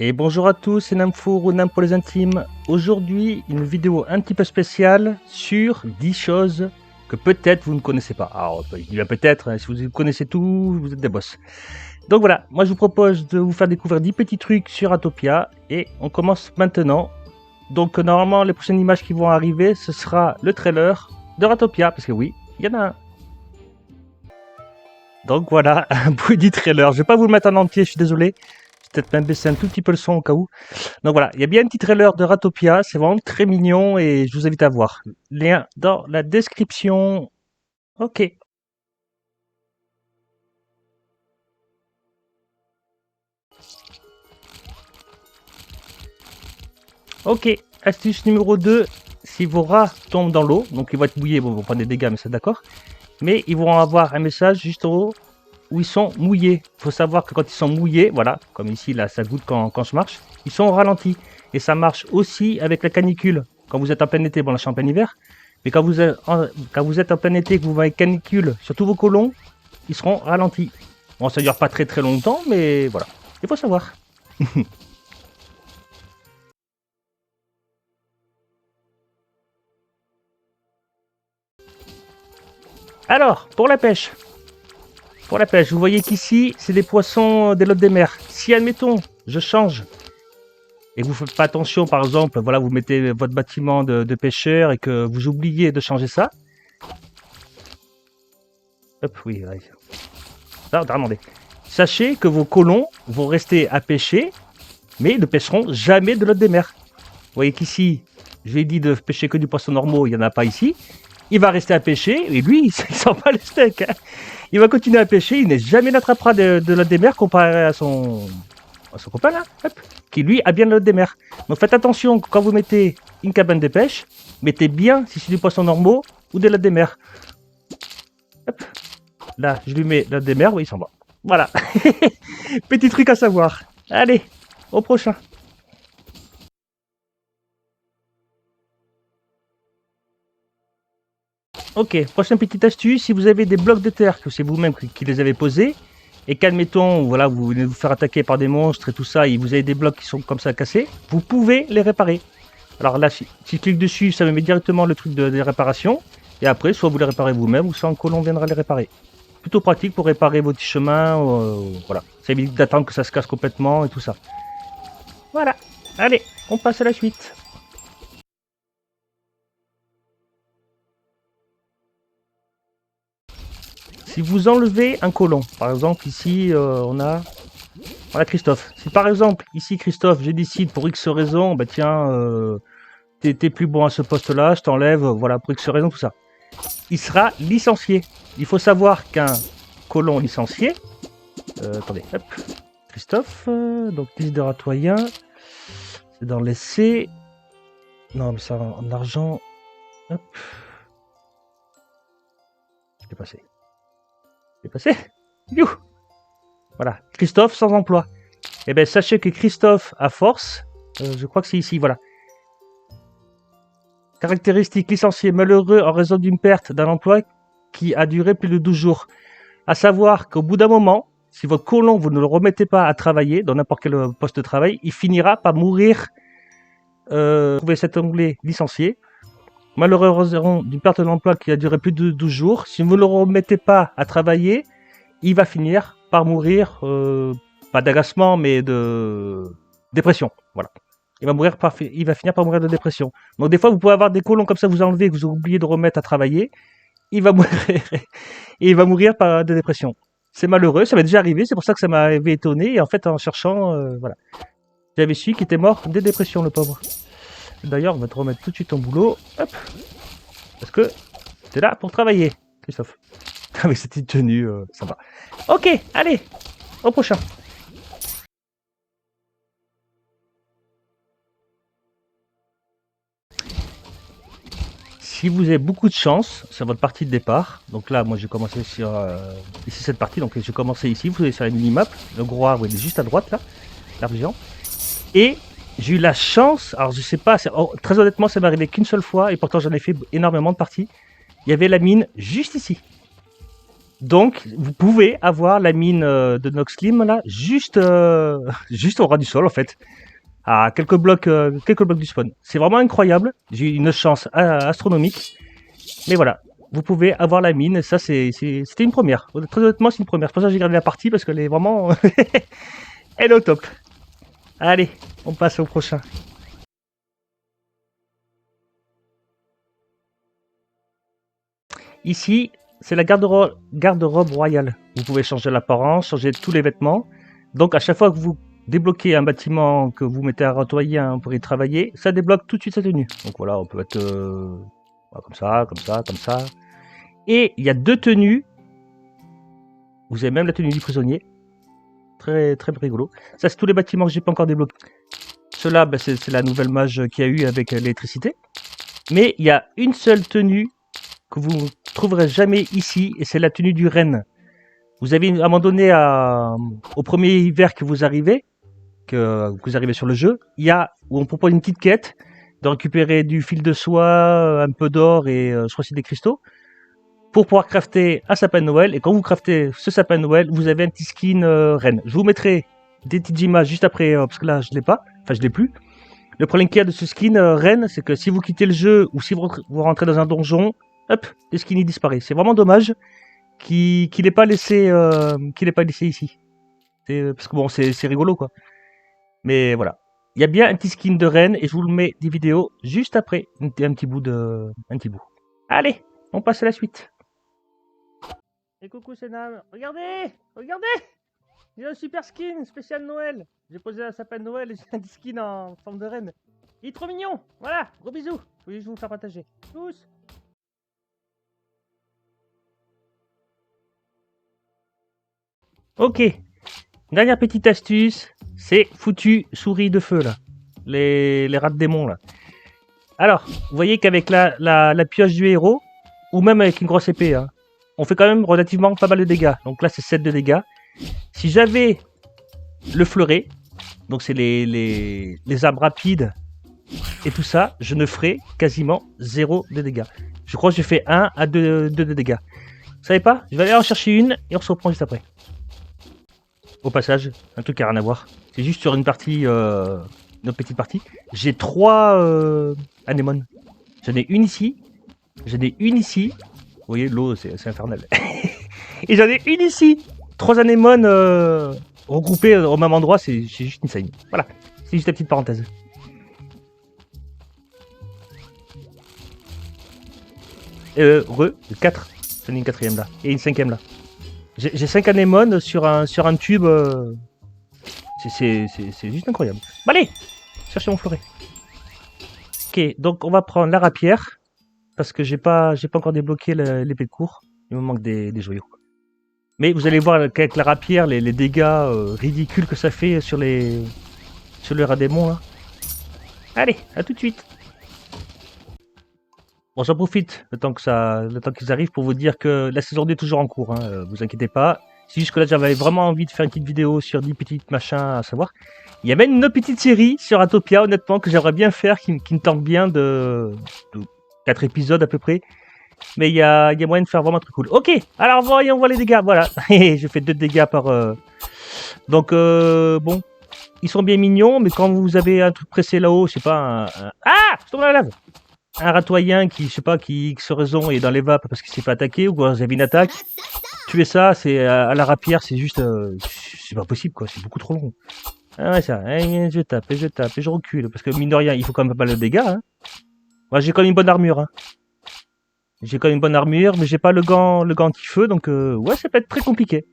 Et bonjour à tous, c'est Namfour ou Nam pour les intimes. Aujourd'hui, une vidéo un petit peu spéciale sur 10 choses que peut-être vous ne connaissez pas. Alors, je dis bien peut-être, hein, si vous connaissez tout, vous êtes des boss. Donc voilà, moi je vous propose de vous faire découvrir 10 petits trucs sur Atopia et on commence maintenant. Donc normalement, les prochaines images qui vont arriver, ce sera le trailer de Ratopia, parce que oui, il y en a un. Donc voilà, un petit trailer. Je vais pas vous le mettre en entier, je suis désolé. Peut-être même baisser un tout petit peu le son au cas où. Donc voilà, il y a bien un petit trailer de Ratopia, c'est vraiment très mignon et je vous invite à voir. Lien dans la description. Ok. Ok, astuce numéro 2, si vos rats tombent dans l'eau, donc ils vont être mouillés, bon, ils vont prendre des dégâts, mais c'est d'accord. Mais ils vont avoir un message juste en haut où ils sont mouillés. Il faut savoir que quand ils sont mouillés, voilà, comme ici, là, ça goûte quand je marche, ils sont au ralenti. Et ça marche aussi avec la canicule. Quand vous êtes en plein été, bon là je suis en plein hiver, mais quand vous êtes en plein été, que vous voyez canicule sur tous vos colons, ils seront ralentis. Bon, ça dure pas très très longtemps, mais voilà, il faut savoir. Alors, pour la pêche. Pour la pêche, vous voyez qu'ici, c'est des poissons des lottes des mers. Si, admettons, je change et que vous faites pas attention, par exemple, voilà, vous mettez votre bâtiment de pêcheur et que vous oubliez de changer ça. Hop, oui, ouais. Ça, attendez. Sachez que vos colons vont rester à pêcher, mais ils ne pêcheront jamais de l'autre des mers. Vous voyez qu'ici, je lui ai dit de pêcher que du poisson normaux, il n'y en a pas ici. Il va rester à pêcher, et lui, il sent pas le steak. Hein. Il va continuer à pêcher, il n'est jamais n'attrapera de l'autre des mers comparé à son copain là, hop, qui lui a bien le des mers. Donc faites attention quand vous mettez une cabane de pêche, mettez bien si c'est du poisson normaux ou de la des mers. Hop. Là, je lui mets la des mers, oui, il s'en va. Voilà. Petit truc à savoir. Allez, au prochain. Ok, prochaine petite astuce, si vous avez des blocs de terre, que c'est vous-même qui les avez posés, et qu'admettons, voilà, vous venez vous faire attaquer par des monstres et tout ça, et vous avez des blocs qui sont comme ça cassés, vous pouvez les réparer. Alors là, si je clique dessus, ça me met directement le truc de réparation. Et après, soit vous les réparez vous-même, ou soit un colon viendra les réparer. Plutôt pratique pour réparer vos petits chemins. Voilà. Ça évite d'attendre que ça se casse complètement et tout ça. Voilà. Allez, on passe à la suite. Si vous enlevez un colon, par exemple ici on a Christophe. Si par exemple ici Christophe, je décide pour X raison, bah tiens, t'es plus bon à ce poste-là, je t'enlève, voilà pour X raison tout ça. Il sera licencié. Il faut savoir qu'un colon licencié, attendez, hop, Christophe, donc Desideratoyen, c'est dans les C. Non, mais ça en argent, hop, je l'ai passé. Je l'ai passé. You. Voilà, Christophe sans emploi. Eh bien, sachez que Christophe, à force, je crois que c'est ici, voilà. Caractéristique licencié malheureux en raison d'une perte d'un emploi qui a duré plus de 12 jours. À savoir qu'au bout d'un moment, si votre colon, vous ne le remettez pas à travailler dans n'importe quel poste de travail, il finira par mourir. Trouvez cet onglet licencié. Malheureux en raison d'une perte d'emploi qui a duré plus de 12 jours. Si vous ne le remettez pas à travailler, il va finir par mourir, pas d'agacement, mais de dépression. Voilà. Il va finir par mourir de dépression. Donc des fois, vous pouvez avoir des colons comme ça, vous enlevez, que vous oubliez de remettre à travailler. Il va mourir, et il va mourir de dépression. C'est malheureux, ça m'est déjà arrivé, c'est pour ça que ça m'avait étonné. Et en fait, en cherchant, voilà. J'avais su qu'il était mort de dépression, le pauvre. D'ailleurs, on va te remettre tout de suite ton boulot. Hop. Parce que t'es là pour travailler, Christophe. Avec cette petite tenue, ça va. Ok, allez, au prochain. Si vous avez beaucoup de chance, c'est votre partie de départ. Donc là, moi, j'ai commencé sur ici cette partie. Donc j'ai commencé ici. Vous allez sur la minimap. Le gros arbre, il est juste à droite là, l'arbre géant. Et j'ai eu la chance. Alors je sais pas. Très honnêtement, ça m'est arrivé qu'une seule fois. Et pourtant, j'en ai fait énormément de parties. Il y avait la mine juste ici. Donc, vous pouvez avoir la mine de Noxlim là, juste au ras du sol en fait, à quelques blocs du spawn. C'est vraiment incroyable. J'ai eu une chance astronomique. Mais voilà, vous pouvez avoir la mine. Ça, c'était une première. Très honnêtement, c'est une première. C'est pour ça que j'ai gardé la partie parce qu'elle est vraiment, elle est au top. Allez, on passe au prochain. Ici, c'est la garde-robe royale. Vous pouvez changer l'apparence, changer tous les vêtements. Donc, à chaque fois que vous débloquez un bâtiment que vous mettez à nettoyer pour y travailler, ça débloque tout de suite sa tenue. Donc voilà, on peut être comme ça, comme ça, comme ça. Et il y a 2 tenues. Vous avez même la tenue du prisonnier. Très, très rigolo. Ça, c'est tous les bâtiments que j'ai pas encore débloqués. Cela, bah, c'est la nouvelle mage qu'il y a eu avec l'électricité. Mais il y a une seule tenue que vous ne trouverez jamais ici, et c'est la tenue du renne. Vous avez à un moment donné, au premier hiver que vous arrivez sur le jeu, où on propose une petite quête de récupérer du fil de soie, un peu d'or et je crois c'est des cristaux, pour pouvoir crafter un sapin de Noël. Et quand vous craftez ce sapin de Noël, vous avez un petit skin renne. Je vous mettrai des petites images juste après, parce que là je l'ai pas, enfin je l'ai plus. Le problème qu'il y a de ce skin renne, c'est que si vous quittez le jeu ou si vous rentrez dans un donjon, hop, le skin il disparaît. C'est vraiment dommage qu'il n'ait pas laissé ici. Parce que bon, c'est rigolo quoi. Mais voilà. Il y a bien un petit skin de reine et je vous le mets des vidéos juste après un petit bout. Allez, on passe à la suite. Et coucou Senam, regardez, j'ai un super skin spécial Noël. J'ai posé un sapin de Noël et j'ai un petit skin en forme de reine. Il est trop mignon. Voilà, gros bisous. Oui, je vais vous faire partager. Tous. Ok, dernière petite astuce, c'est foutu souris de feu là, les rats de démons là. Alors, vous voyez qu'avec la pioche du héros, ou même avec une grosse épée, hein, on fait quand même relativement pas mal de dégâts. Donc là c'est 7 de dégâts. Si j'avais le fleuret, donc c'est les arbres rapides et tout ça, je ne ferais quasiment 0 de dégâts. Je crois que je fais 1 à 2 de dégâts. Vous savez pas? Je vais aller en chercher une et on se reprend juste après. Au passage, un truc qui n'a rien à voir. C'est juste sur une partie, une petite partie. J'ai 3 anémones. J'en ai une ici. J'en ai une ici. Vous voyez, l'eau, c'est infernal. Et j'en ai une ici. 3 anémones regroupées au même endroit, c'est juste insane. Voilà, c'est juste la petite parenthèse. Re, 4. J'en ai une 4ème là. Et une 5ème là. J'ai 5 anémones sur un tube. C'est juste incroyable. Bon, allez, cherchez mon fleuret. Ok, donc on va prendre la rapière. Parce que j'ai pas encore débloqué l'épée de cour. Il me manque des joyaux. Mais vous allez voir qu'avec la rapière, les dégâts ridicules que ça fait sur les rats démons là. Allez, à tout de suite. Bon, j'en profite le temps qu'ils arrivent pour vous dire que la saison 2 est toujours en cours. Hein, vous inquiétez pas. C'est juste que là, j'avais vraiment envie de faire une petite vidéo sur 10 petites machins à savoir. Il y a même une autre petite série sur Atopia, honnêtement, que j'aimerais bien faire, qui me tente bien de 4 épisodes à peu près. Mais il y a moyen de faire vraiment un truc cool. Ok, alors voyons voir les dégâts. Voilà, je fais 2 dégâts par... Donc, bon, ils sont bien mignons, mais quand vous avez un truc pressé là-haut, je sais pas, Ah, je tombe dans la lave. Un ratoyen qui, je sais pas, qui X raison est dans les vapes parce qu'il s'est fait attaquer ou quand vous avez une attaque. Tuer ça, c'est à la rapière, c'est juste... c'est pas possible, quoi, c'est beaucoup trop long. Ah ouais, ça, je tape, et je recule. Parce que mine de rien, il faut quand même pas mal de dégâts. Hein. Moi, j'ai quand même une bonne armure. Hein. J'ai quand même une bonne armure, mais j'ai pas le gant anti-feu, donc ouais, ça peut être très compliqué.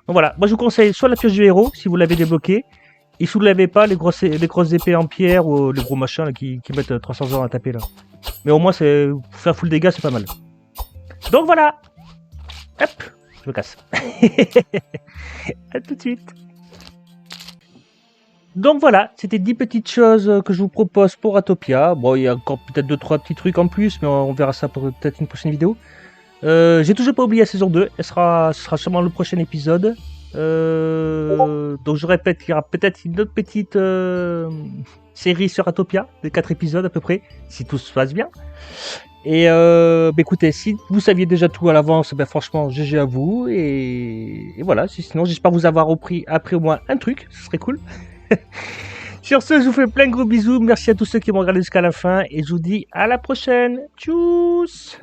Donc voilà, moi je vous conseille soit la pioche du héros, si vous l'avez débloqué, et si vous l'avez pas, les grosses épées en pierre ou les gros machins là, qui mettent 300 ans à taper là. Mais au moins, pour faire full dégâts, c'est pas mal. Donc voilà. Hop, je me casse. À tout de suite. Donc voilà, c'était 10 petites choses que je vous propose pour Atopia. Bon, il y a encore peut-être 2-3 petits trucs en plus, mais on verra ça pour peut-être une prochaine vidéo. J'ai toujours pas oublié la saison 2, ce sera sûrement le prochain épisode. Donc je répète, il y aura peut-être une autre petite série sur Atopia, de 4 épisodes à peu près, si tout se passe bien. Et écoutez, si vous saviez déjà tout à l'avance, franchement, GG à vous. Et voilà, sinon, j'espère vous avoir appris au moins un truc, ce serait cool. Sur ce, je vous fais plein de gros bisous. Merci à tous ceux qui m'ont regardé jusqu'à la fin. Et je vous dis à la prochaine. Tchuss!